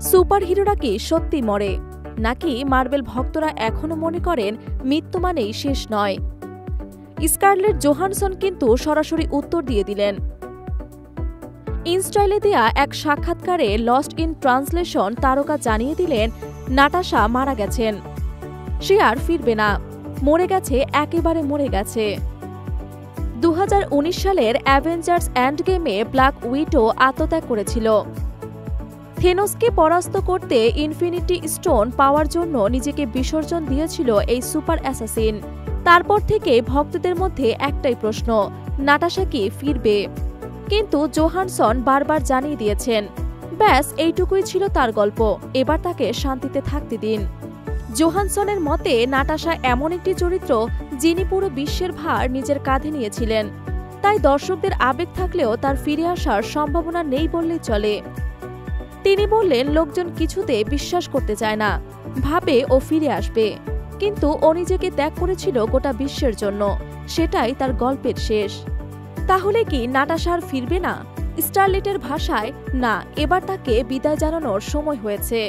সুপারহিরোরা কি সত্যি মরে, নাকি মার্বেল ভক্তরা এখনো মনে করেন মৃত্যু মানেই শেষ নয়? স্কারলেট জোহানসন কিন্তু সরাসরি উত্তর দিয়ে দিলেন। ইনস্টাইলে দেয়া এক সাক্ষাৎকারে লস্ট ইন ট্রান্সলেশন তারকা জানিয়ে দিলেন নাটাশা মারা গেছেন, সে আর ফিরবে না, মরে গেছে, একেবারে মরে গেছে। 2019 সালের অ্যাভেঞ্জার্স এন্ডগেমে ব্ল্যাক উইডো আত্মত্যাগ করেছিল। থেনোসকে পরাস্ত করতে ইনফিনিটি স্টোন পাওয়ার জন্য নিজেকে বিসর্জন দিয়েছিল এই সুপার অ্যাসাসিন। তারপর থেকে ভক্তদের মধ্যে একটাই প্রশ্ন, নাটাশা কি ফিরবে? কিন্তু জোহানসন বারবার জানিয়ে দিয়েছেন, ব্যাস এইটুকুই ছিল তার গল্প, এবার তাকে শান্তিতে থাকতে দিন। জোহানসনের মতে নাটাশা এমন একটি চরিত্র যিনি পুরো বিশ্বের ভার নিজের কাঁধে নিয়েছিলেন, তাই দর্শকদের আবেগ থাকলেও তার ফিরে আসার সম্ভাবনা নেই বললেই চলে। তিনি বললেন, লোকজন কিছুতে বিশ্বাস করতে চায় না, ভাবে ও ফিরে আসবে, কিন্তু ও নিজেকে ত্যাগ করেছিল গোটা বিশ্বের জন্য, সেটাই তার গল্পের শেষ। তাহলে কি নাটাশা আর ফিরবে না? স্টারলেটের ভাষায়, না, এবার তাকে বিদায় জানানোর সময় হয়েছে।